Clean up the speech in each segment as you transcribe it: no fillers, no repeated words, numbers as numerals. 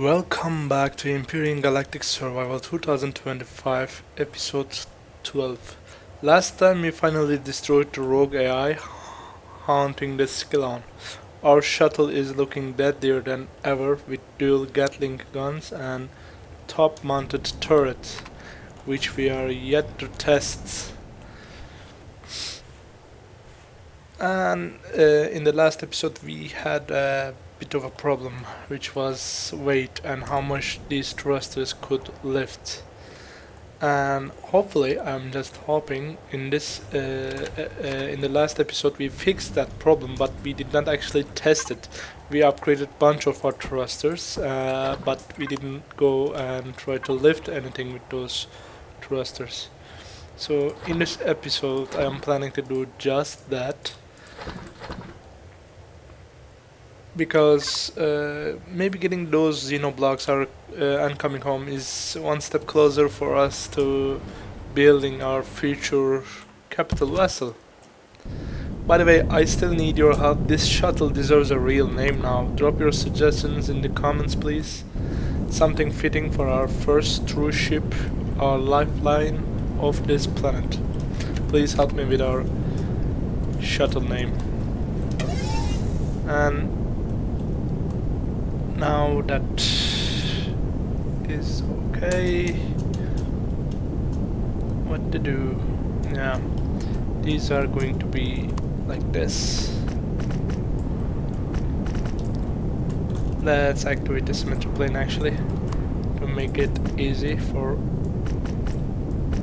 Welcome back to Empyrion Galactic Survival 2025, episode 12. Last time we finally destroyed the rogue AI haunting the Skillon. Our shuttle is looking deadlier than ever with dual Gatling guns and top-mounted turrets, which we are yet to test. And in the last episode we had a bit of a problem, which was weight and how much these thrusters could lift. And hopefully, I'm just hoping in this in the last episode we fixed that problem, but we did not actually test it. We upgraded bunch of our thrusters, but we didn't go and try to lift anything with those thrusters. So in this episode, I am planning to do just that. Because maybe getting those Xeno blocks and coming home is one step closer for us to building our future capital vessel. By the way, I still need your help. This shuttle deserves a real name now. Drop your suggestions in the comments, please. Something fitting for our first true ship, our lifeline of this planet. Please help me with our shuttle name. And now that is okay. What to do? Yeah, these are going to be like this. Let's activate the symmetry plane actually to make it easy for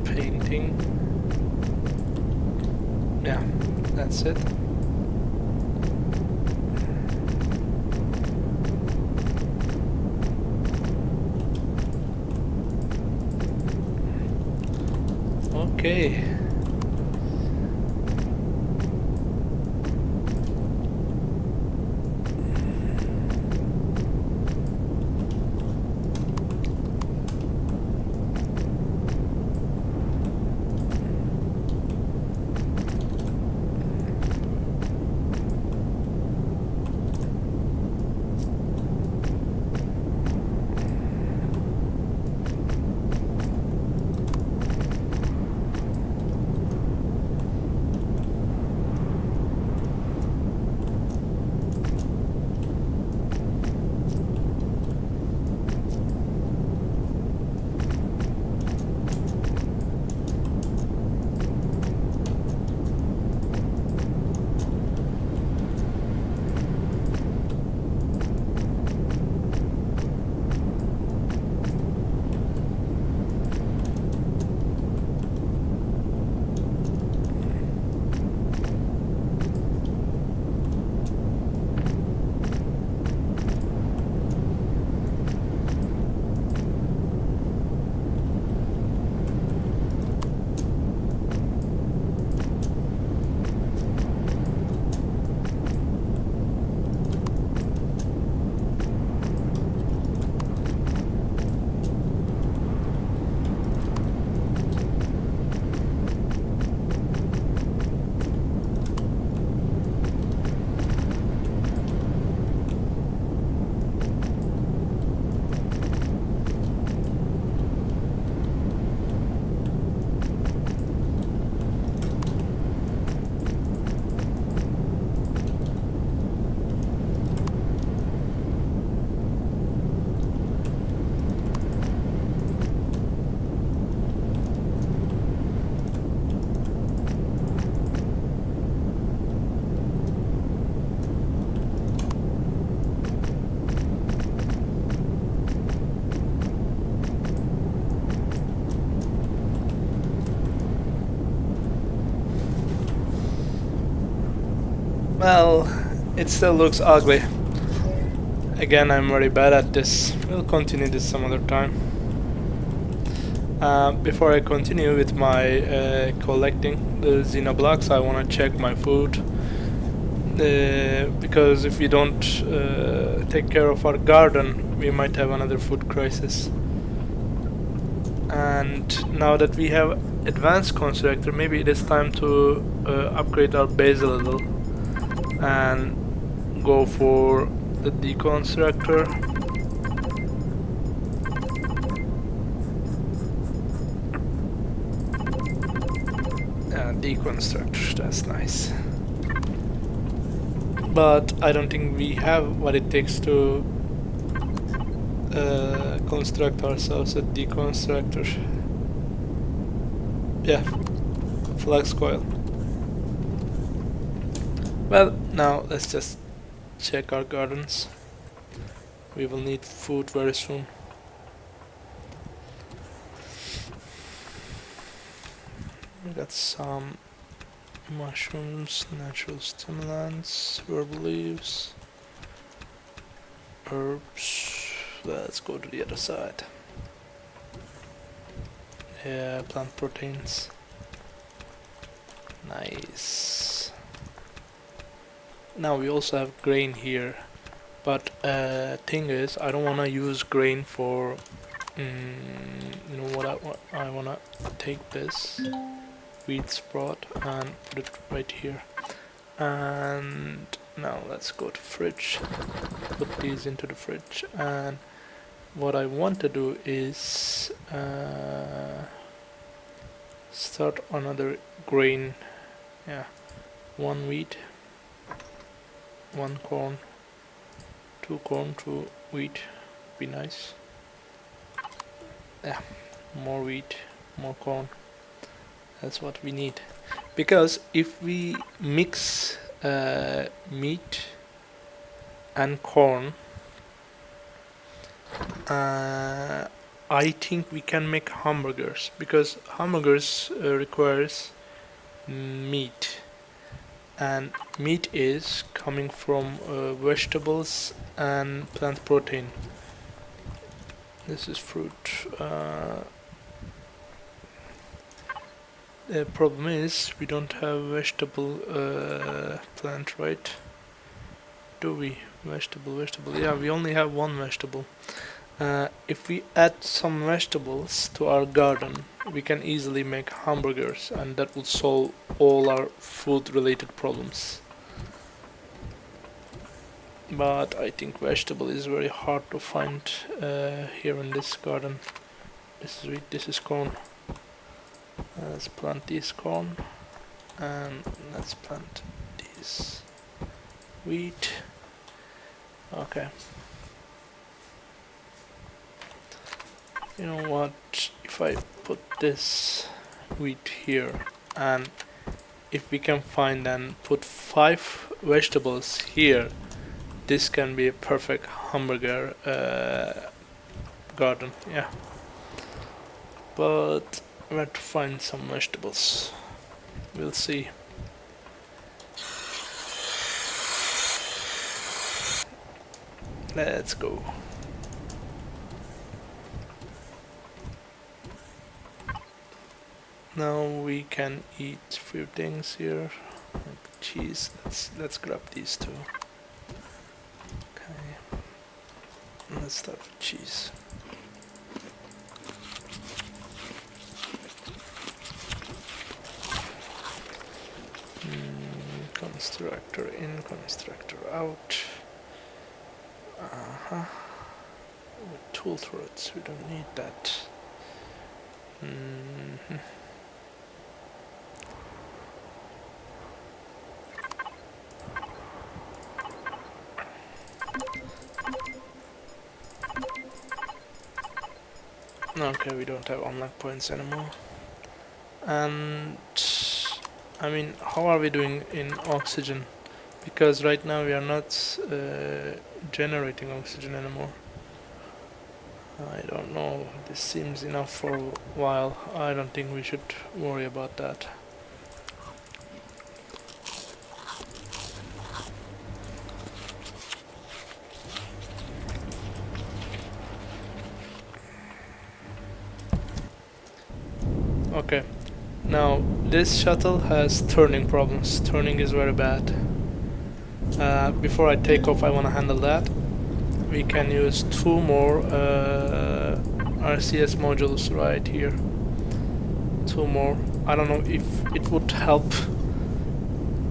painting. Yeah, that's it. Okay. Well, it still looks ugly. Again, I'm very bad at this. We'll continue this some other time. Before I continue with my collecting the Xeno blocks, I want to check my food. Because if we don't take care of our garden, we might have another food crisis. And now that we have advanced constructor, maybe it is time to upgrade our base a little and go for the Deconstructor Deconstructor, that's nice. But I don't think we have what it takes to construct ourselves a deconstructor. Yeah, flux coil. Well, now let's just check our gardens. We will need food very soon. We got some mushrooms, natural stimulants, herb leaves, herbs. Let's go to the other side. Yeah, plant proteins. Nice. Now we also have grain here, but thing is, I don't wanna use grain for. You know what? I wanna take this wheat sprout and put it right here. And now let's go to fridge. Put these into the fridge. And what I want to do is start another grain. Yeah, 1 wheat, 1 corn, 2 corn, 2 wheat. Be nice. Yeah, more wheat, more corn. That's what we need. Because if we mix meat and corn, I think we can make hamburgers, because hamburgers requires meat, and meat is coming from vegetables and plant protein. This is fruit. The problem is we don't have vegetable plant, right? Do we? Vegetable. Yeah, we only have 1 vegetable. If we add some vegetables to our garden, we can easily make hamburgers, and that will solve all our food-related problems. But I think vegetable is very hard to find here in this garden. This is wheat, this is corn. Let's plant this corn, and let's plant this wheat. Okay. You know what? If I put this wheat here, and if we can find and put 5 vegetables here, this can be a perfect hamburger garden. Yeah. But where to find some vegetables? We'll see. Let's go. Now we can eat few things here. Like cheese. Let's grab these 2. Okay. Let's start with cheese. Constructor in, constructor out. Tool threads, we don't need that. Okay, we don't have unlock points anymore. And I mean, how are we doing in oxygen? Because right now we are not generating oxygen anymore. I don't know, this seems enough for a while. I don't think we should worry about that. Okay, now this shuttle has turning problems. Turning is very bad. Before I take off, I want to handle that. We can use 2 more RCS modules right here. 2 more. I don't know if it would help.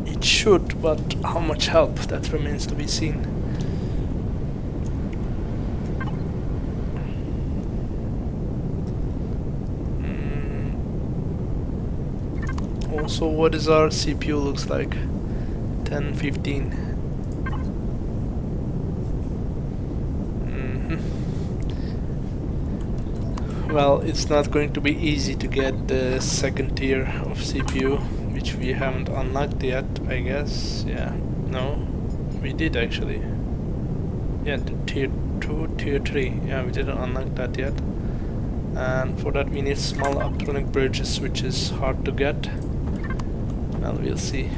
It should, but how much help, that remains to be seen. So what is our CPU looks like? 10, 15. Well, it's not going to be easy to get the second tier of CPU, which we haven't unlocked yet, I guess. Yeah, no, we did actually. Yeah, the tier 2, tier 3. Yeah, we didn't unlock that yet. And for that we need small optronic bridges, which is hard to get. Well, we'll see.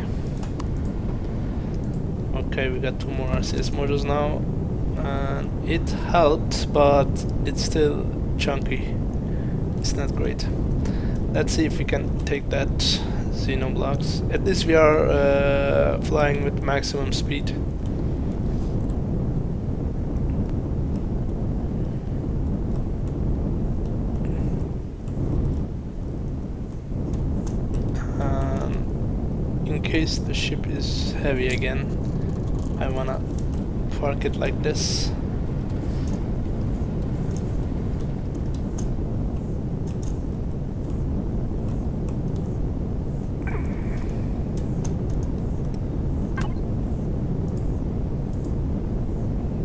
Okay, we got 2 more RCS modules now. And it helped, but it's still chunky. It's not great. Let's see if we can take that Xeno blocks. At least we are flying with maximum speed. In case the ship is heavy again, I wanna park it like this.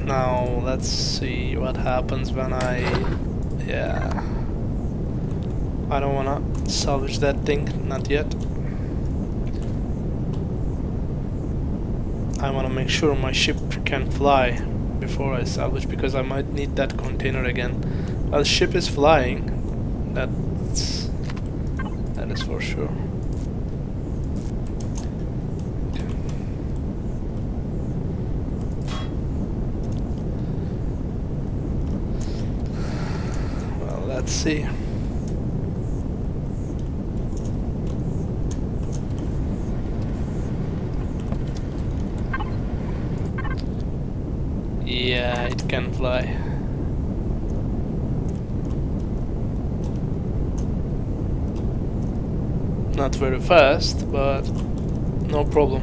Now let's see what happens when yeah, I don't wanna salvage that thing, not yet. I wanna make sure my ship can fly before I salvage, because I might need that container again. Well, the ship is flying, that is for sure. Let's see. Yeah, it can fly. Not very fast, but no problem.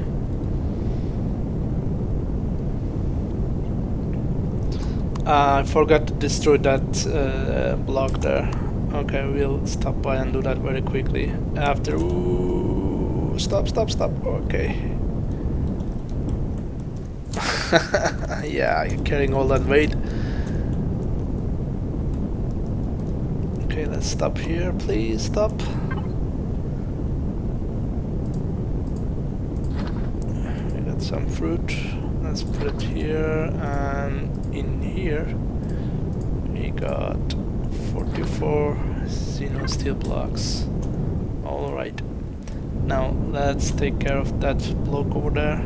I forgot to destroy that block there. Okay, we'll stop by and do that very quickly. After... Ooh, stop. Okay. Yeah, you're carrying all that weight. Okay, let's stop here, please, stop. We got some fruit. Let's put it here, and in here we got 44 Xeno steel blocks. Alright, now let's take care of that block over there.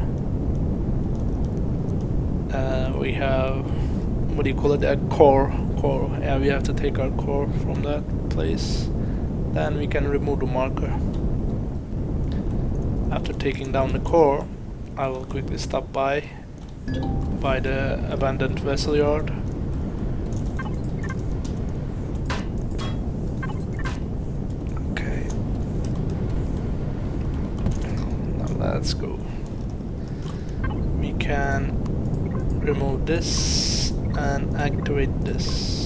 We have, what do you call it, a core. Yeah, we have to take our core from that place. Then we can remove the marker. After taking down the core, I will quickly stop by the abandoned vessel yard. Okay. Now let's go. We can remove this and activate this.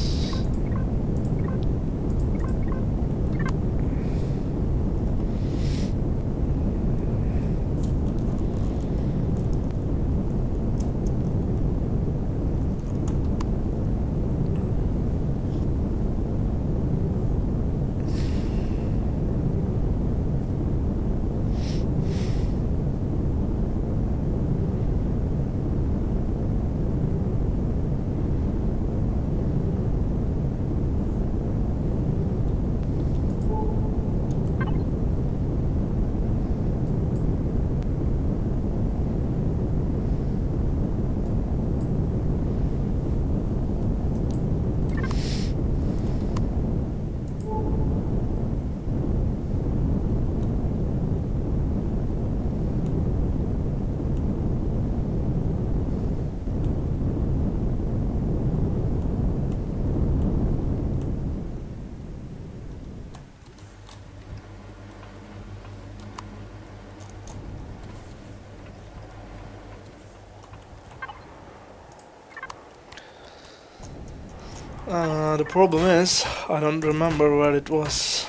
The problem is, I don't remember where it was.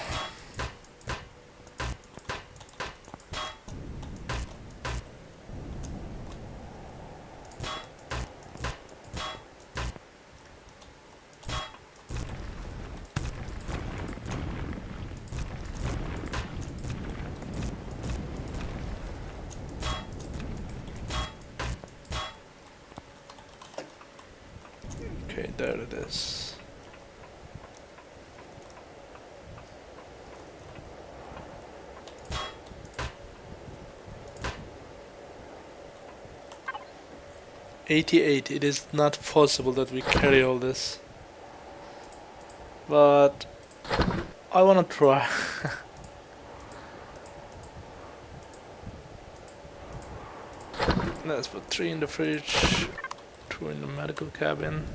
Okay, there it is. $88. It is not possible that we carry all this, but I wanna try. Let's put 3 in the fridge, 2 in the medical cabin,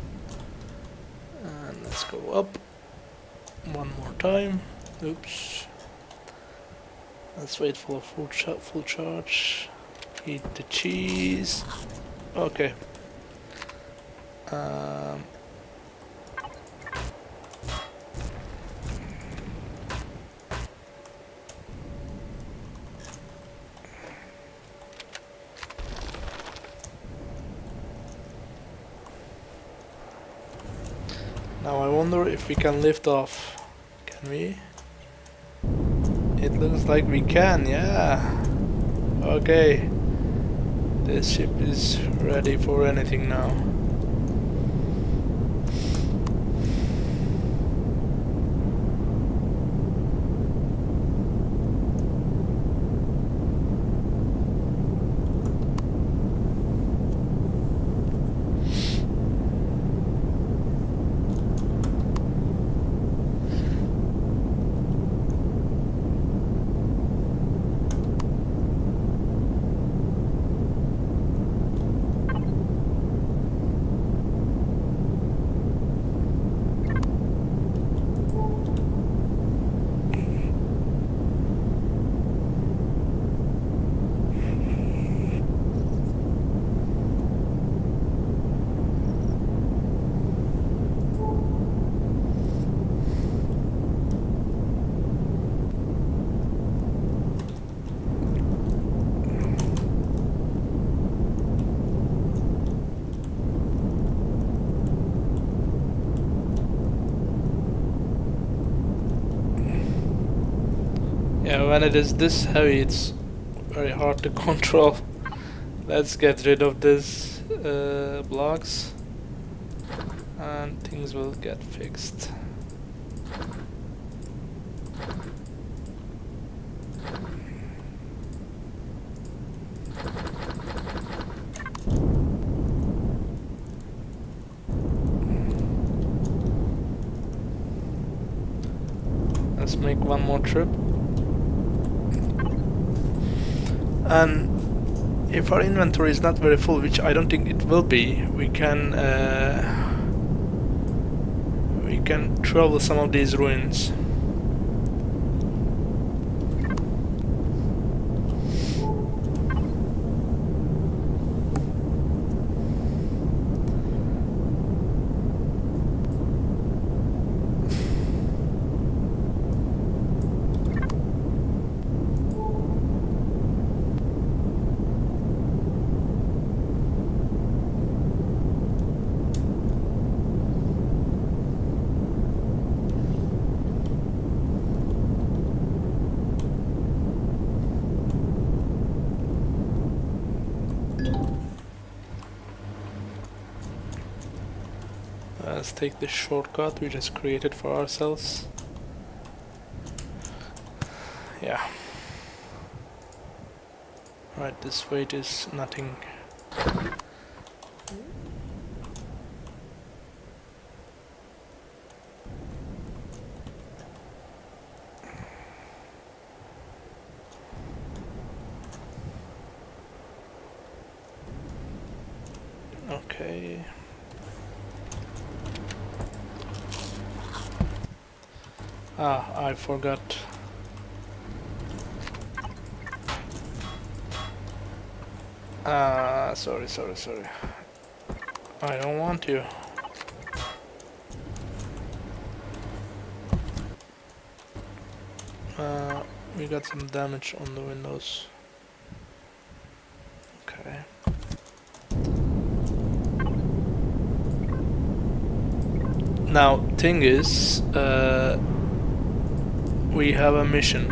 and let's go up one more time. Oops. Let's wait for a full charge. Heat the cheese. Okay. Now I wonder if we can lift off. Can we? It looks like we can, yeah. Okay. This ship is ready for anything now. Yeah, when it is this heavy, it's very hard to control. Let's get rid of this blocks, and things will get fixed. Let's make one more trip. And if our inventory is not very full, which I don't think it will be, we can travel some of these ruins. Let's take this shortcut we just created for ourselves. Yeah. Right, this weight is nothing. Okay. Ah, I forgot. Sorry. I don't want you. We got some damage on the windows. Okay. Now, thing is, we have a mission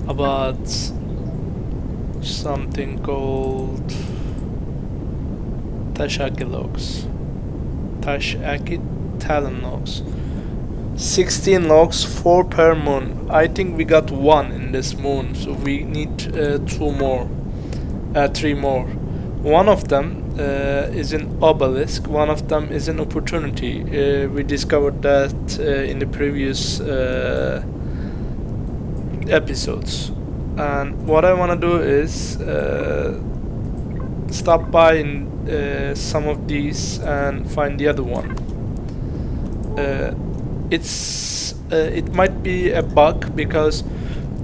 about something called Tash Tash Talon logs. 16 logs, 4 per moon. I think we got 1 in this moon, so we need 2 more. 3 more. One of them is an obelisk, one of them is an opportunity. We discovered that in the previous episodes. And what I want to do is stop by in some of these and find the other one. It might be a bug because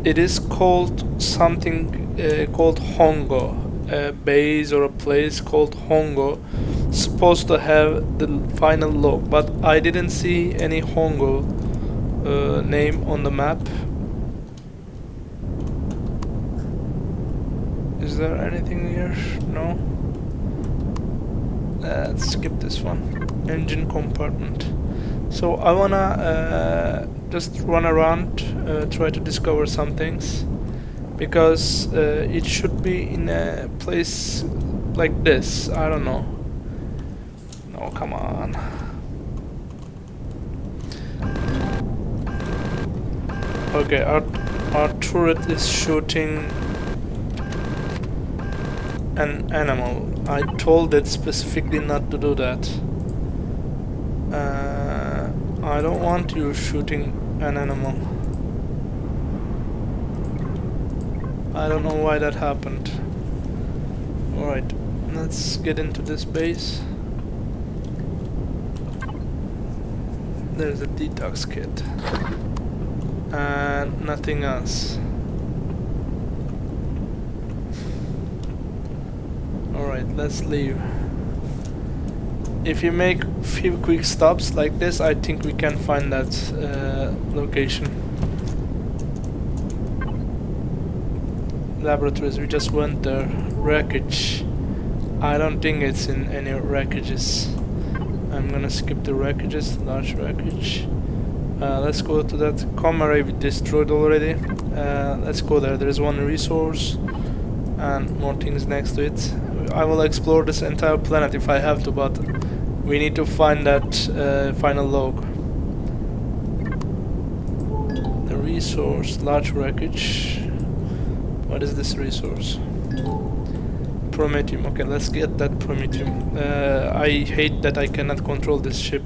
it is called something called Hongo. A base or a place called Hongo supposed to have the final log, but I didn't see any Hongo name on the map. Is there anything here? No. Let's skip this one. Engine compartment. So I wanna just run around, try to discover some things, because it should be in a place like this. I don't know. No, come on. Okay, our turret is shooting an animal. I told it specifically not to do that. I don't want you shooting an animal. I don't know why that happened. Alright, let's get into this base. There's a detox kit. And nothing else. Alright, let's leave. If you make few quick stops like this, I think we can find that location. Laboratories, we just went there. Wreckage. I don't think it's in any wreckages. I'm gonna skip the wreckages, large wreckage. Let's go to that comma we destroyed already. Let's go there. There is one resource and more things next to it. I will explore this entire planet if I have to, but we need to find that final log. The resource, large wreckage. What is this resource? Promethium. Okay, let's get that promethium. I hate that I cannot control this ship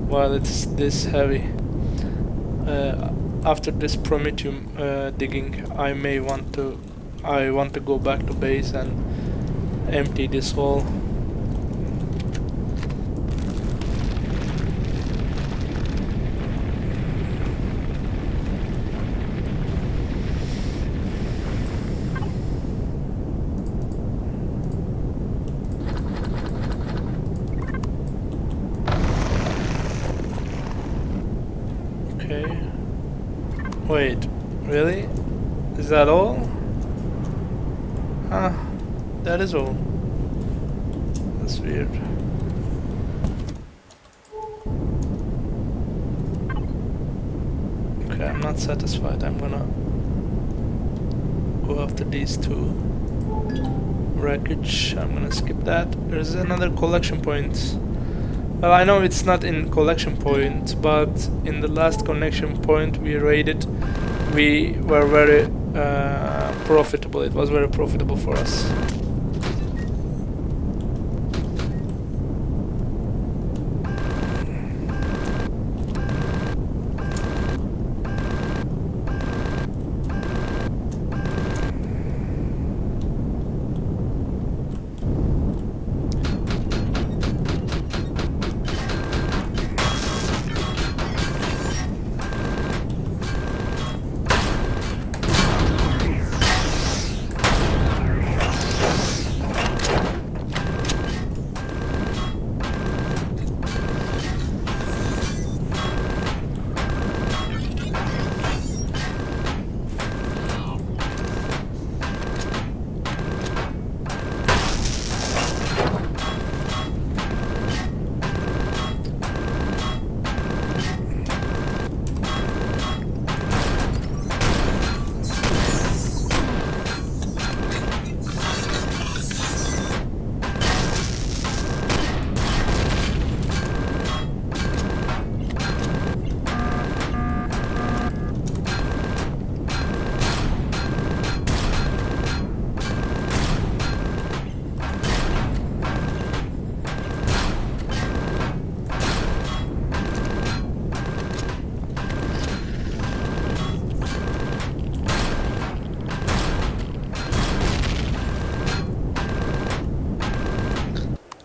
while it's this heavy. After this promethium digging, I want to go back to base and empty this hole. Okay. Wait, really? Is that all? Huh, that is all. That's weird. Okay, I'm not satisfied. I'm gonna go after these two. Wreckage, I'm gonna skip that. There's another collection point. Well, I know it's not in collection point, but in the last connection point we raided, we were very profitable. It was very profitable for us.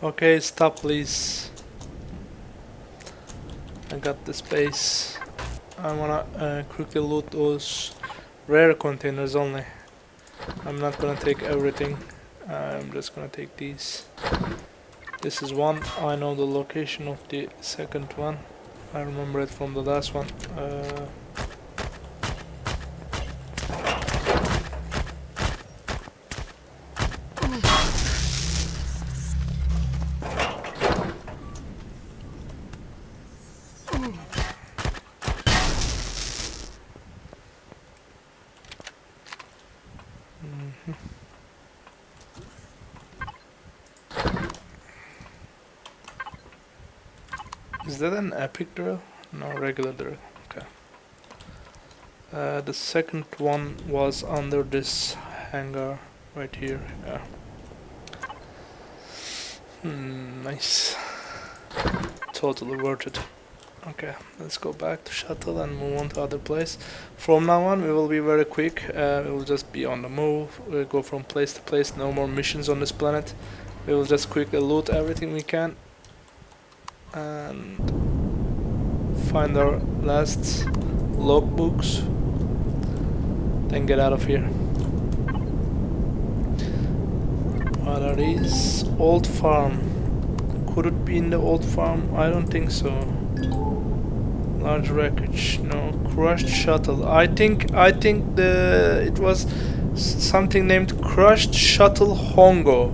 Okay, stop please. I got the space. I wanna quickly loot those rare containers only. I'm not gonna take everything. I'm just gonna take these. This is one. I know the location of the second one. I remember it from the last one. Is that an epic drill? No, regular drill. Okay. The second one was under this hangar right here. Yeah. Nice. Totally worth it. Okay, let's go back to Shuttle and move on to other place. From now on, we will be very quick. We will just be on the move. We'll go from place to place. No more missions on this planet. We will just quickly loot everything we can and find our last logbooks. Then get out of here. What are these? Old farm. Could it be in the old farm? I don't think so. Large wreckage. No. Crushed shuttle. I think it was something named crushed shuttle Hongo.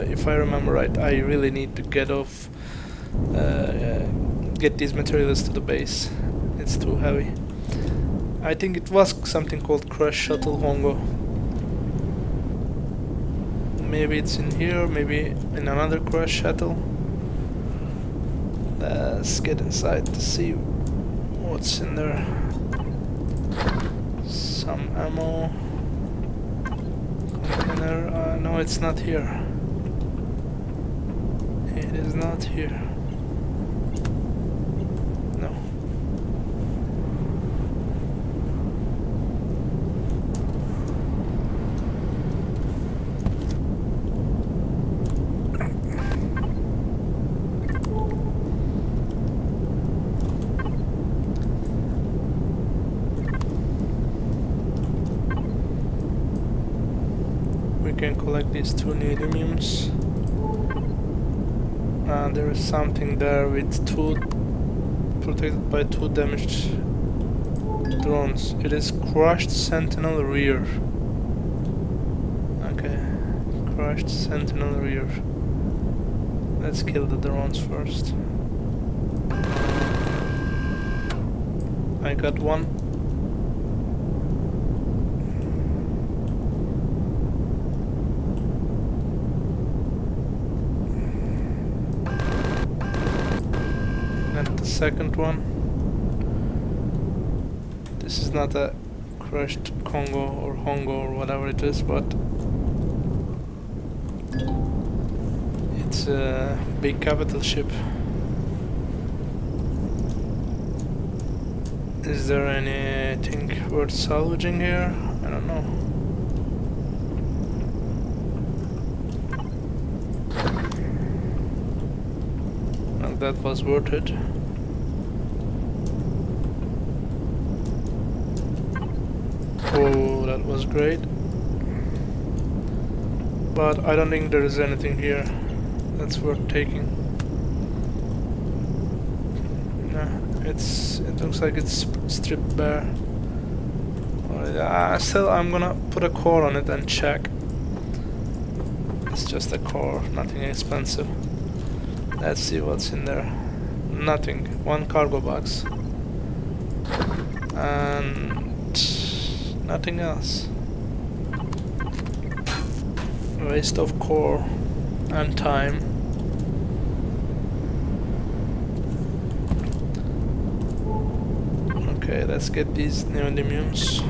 If I remember right. I really need to get off. Get these materials to the base. It's too heavy. I think it was something called crushed shuttle Hongo. Maybe it's in here, maybe in another crush shuttle. Let's get inside to see what's in there. Some ammo. Container. No, it's not here. It is not here. No. Can collect these 2 Neodymiums. There is something there with 2 protected by 2 damaged drones. It is crushed sentinel rear. Okay, crushed sentinel rear. Let's kill the drones first. I got one. Second one. This is not a crushed Congo or Hongo or whatever it is, but it's a big capital ship. Is there anything worth salvaging here? I don't know. Well, that was worth it. Oh, that was great. But I don't think there is anything here that's worth taking. Nah, it looks like it's stripped bare. Still, I'm gonna put a core on it and check. It's just a core, nothing expensive. Let's see what's in there. Nothing. 1 cargo box. And nothing else. Waste of core and time. Okay, let's get these Neodymiums.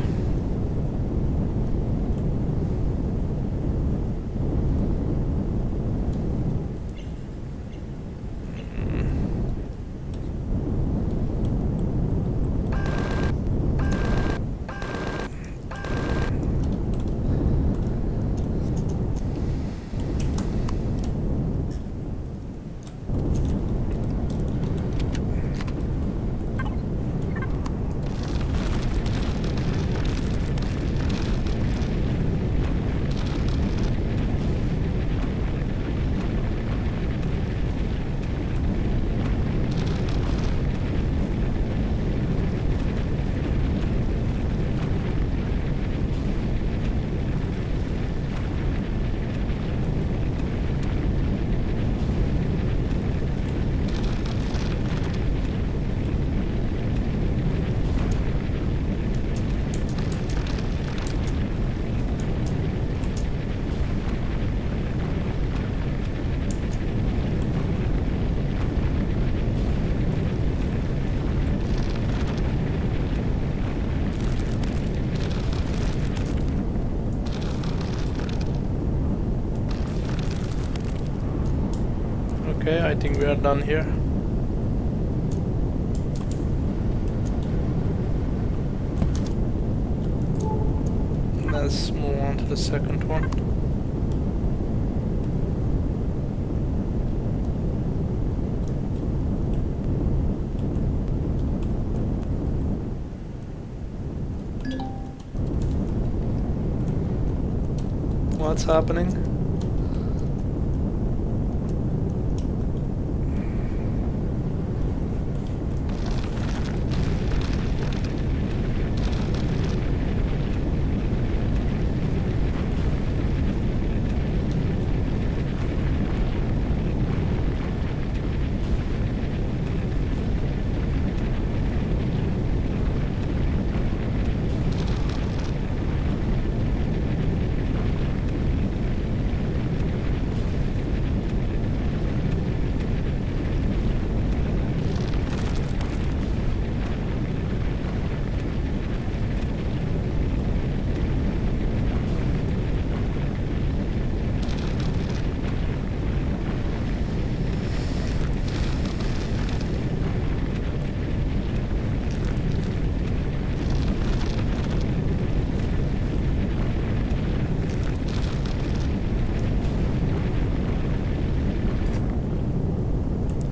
Okay, I think we are done here. Let's move on to the second one. What's happening?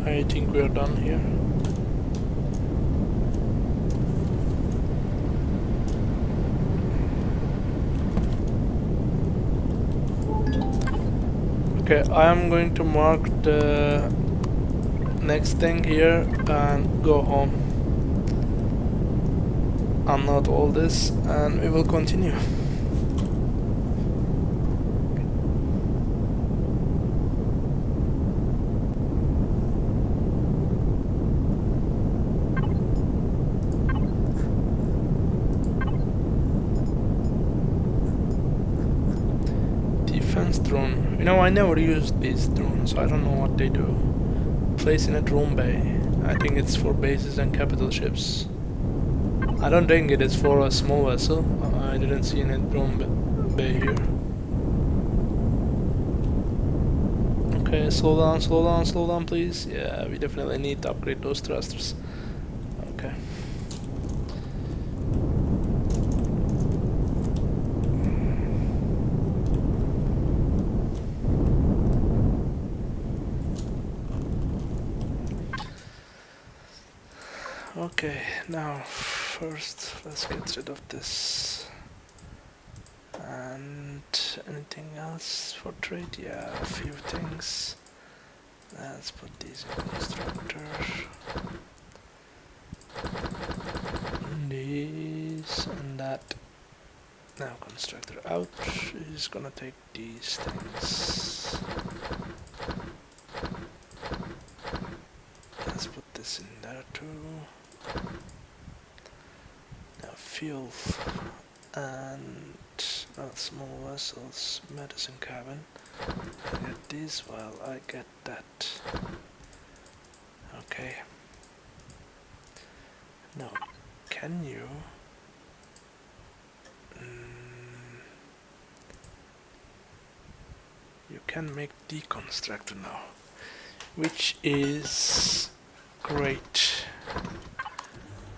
I think we are done here. Okay, I am going to mark the next thing here and go home. Unload all this and we will continue. Defense drone. You know, I never used these drones. I don't know what they do. Place in a drone bay. I think it's for bases and capital ships. I don't think it is for a small vessel. I didn't see any drone bay here. Okay, slow down, please. Yeah, we definitely need to upgrade those thrusters. Okay. Okay, now first let's get rid of this. And anything else for trade? Yeah, a few things. Let's put these in constructor. These and that. Now constructor out. He's gonna take these things. Let's put this in there too. Now fuel and small vessels, medicine cabin. I get these while I get that. Okay. Now, can you? You can make Deconstructor now, which is great.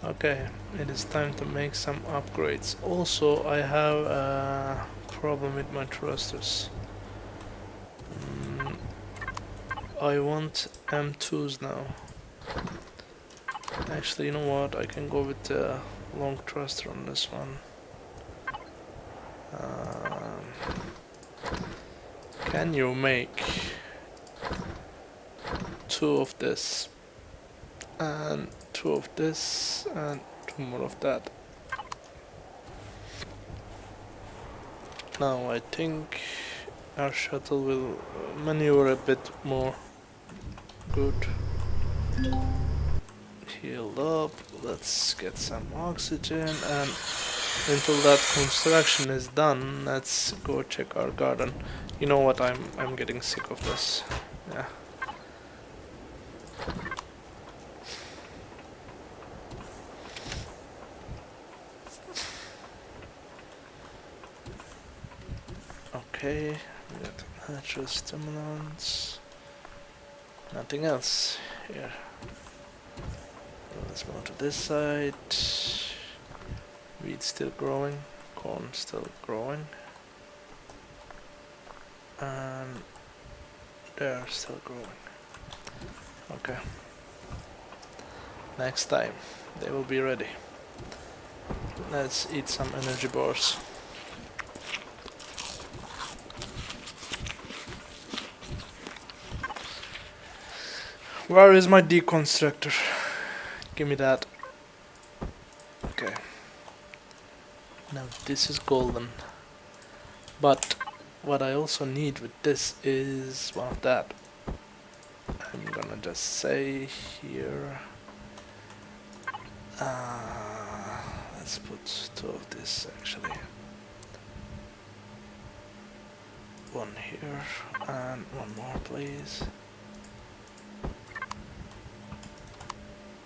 Okay, it is time to make some upgrades. Also, I have a problem with my thrusters. I want M2s now. Actually, you know what? I can go with the long thruster on this one. Can you make 2 of this and 2 of this and 2 more of that? Now I think our shuttle will maneuver a bit more good. Healed up, let's get some oxygen, and until that construction is done, let's go check our garden. You know what, I'm getting sick of this. Yeah. Okay, we got natural stimulants. Nothing else here. Let's move to this side. Wheat still growing, corn still growing, and they're still growing. Okay. Next time they will be ready. Let's eat some energy bars. Where is my deconstructor? Give me that. Okay. Now this is golden. But what I also need with this is one of that. I'm gonna just say here. Let's put two of this actually. One here and one more, please.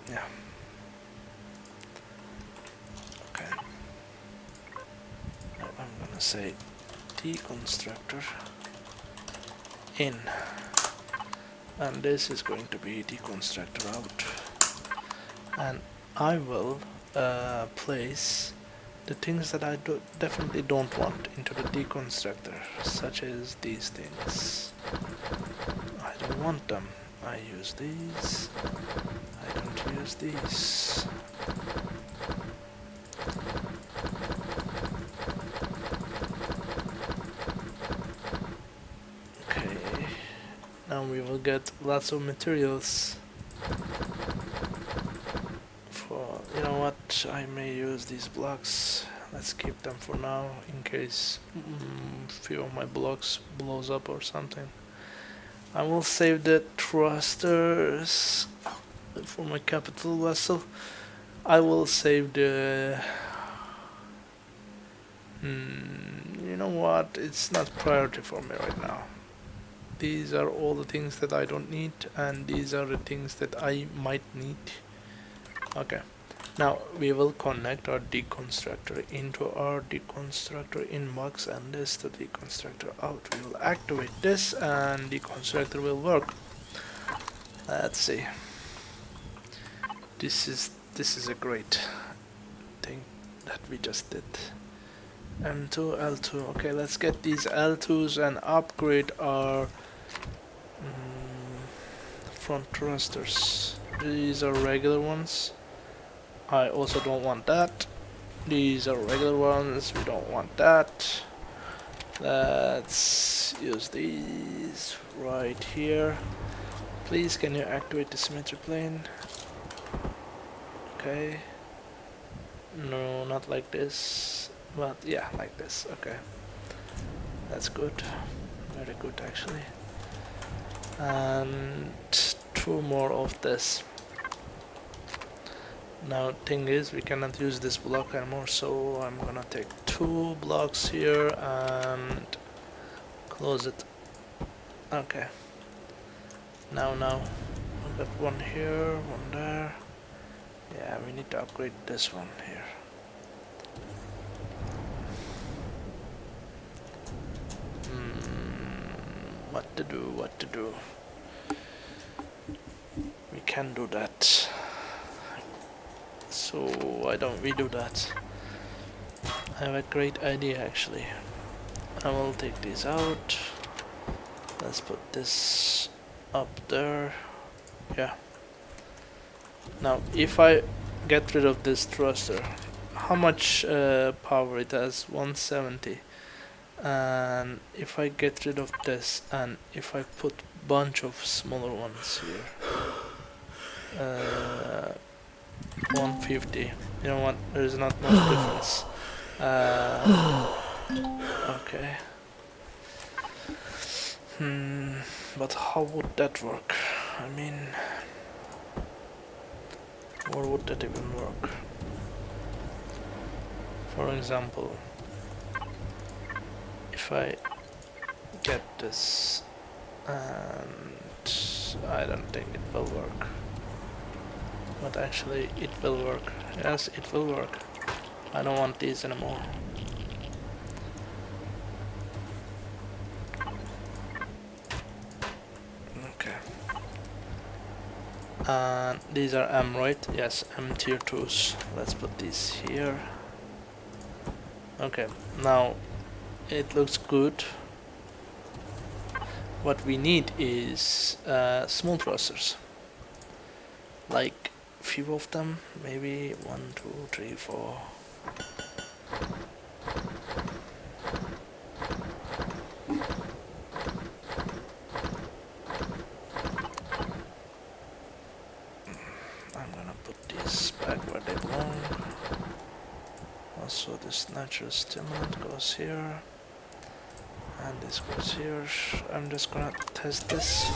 Yeah. Okay. Now I'm gonna say Deconstructor in, and this is going to be Deconstructor out, and I will place the things that I definitely don't want into the Deconstructor, such as these things. I don't want them. I use these. I don't use these. Okay, now we will get lots of materials for, you know what, I may use these blocks. Let's keep them for now in case few of my blocks blows up or something. I will save the thrusters for my capital vessel. I will save the you know what, it's not priority for me right now. These are all the things that I don't need, and these are the things that I might need. Okay, now we will connect our deconstructor into our deconstructor inbox, and this to deconstructor out. We will activate this and deconstructor will work. Let's see. This is a great thing that we just did. M2, L2. Okay, let's get these L2s and upgrade our front thrusters. These are regular ones. I also don't want that. These are regular ones. We don't want that. Let's use these right here. Please, can you activate the symmetry plane? Okay. No, not like this. But yeah, like this. Okay. That's good. Very good, actually. And two more of this. Now thing is, we cannot use this block anymore, so I'm gonna take two blocks here and close it. Okay. Now I've got one here, one there. Yeah, we need to upgrade this one here. What to do? We can do that. So why don't we do that? I have a great idea actually. I will take these out. Let's put this up there. Yeah. Now if I get rid of this thruster, how much power it has? 170. And if I get rid of this and if I put bunch of smaller ones here, 150. You know what? There's not much difference. Okay. But how would that work? I mean, or would that even work? For example, if I get this, and I don't think it will work. But actually it will work. Yes, it will work. I don't want these anymore. Okay. And these are M, right? Yes, M tier 2s. Let's put these here. Okay, now it looks good. What we need is small thrusters. Like few of them, maybe 1, 2, 3, 4. I'm gonna put these back where they belong. Also this natural stimulant goes here. And this goes here. I'm just gonna test this.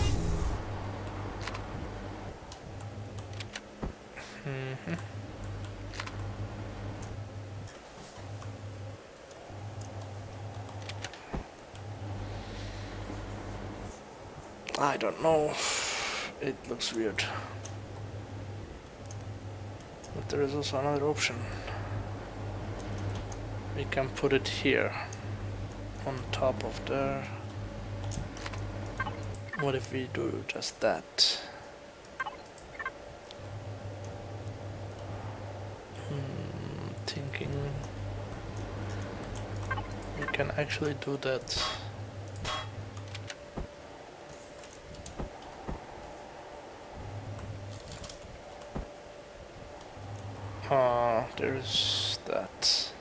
I don't know. It looks weird. But there is also another option. We can put it here. On top of there. What if we do just that? Thinking we can actually do that. There's that.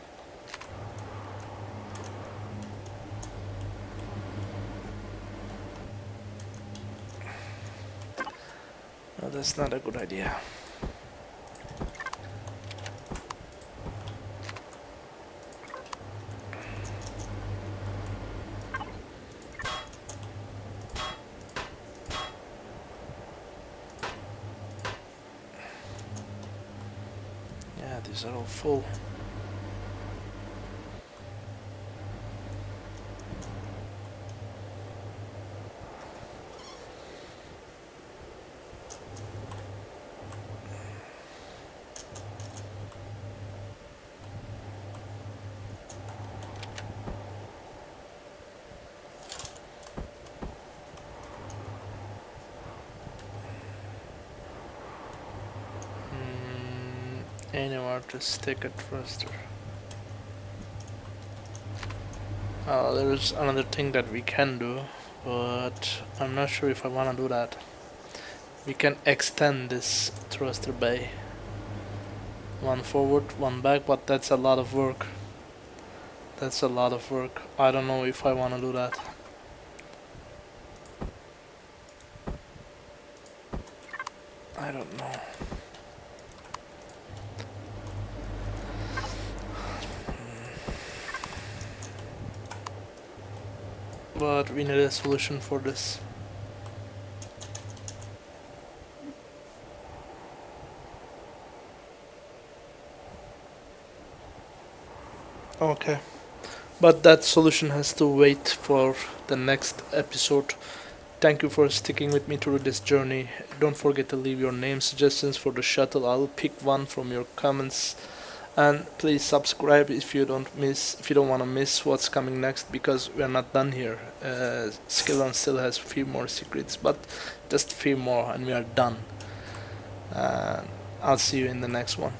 No, that's not a good idea. Yeah, these are all full. Anywhere to stick a thruster. There's another thing that we can do, but I'm not sure if I want to do that. We can extend this thruster bay. One forward, one back, but that's a lot of work. That's a lot of work. I don't know if I want to do that. I don't know. But we need a solution for this. Okay. But that solution has to wait for the next episode. Thank you for sticking with me through this journey. Don't forget to leave your name suggestions for the shuttle. I'll pick one from your comments. And please subscribe if you don't want to miss what's coming next, because we're not done here. Skillon still has a few more secrets, but just a few more and we are done. I'll see you in the next one.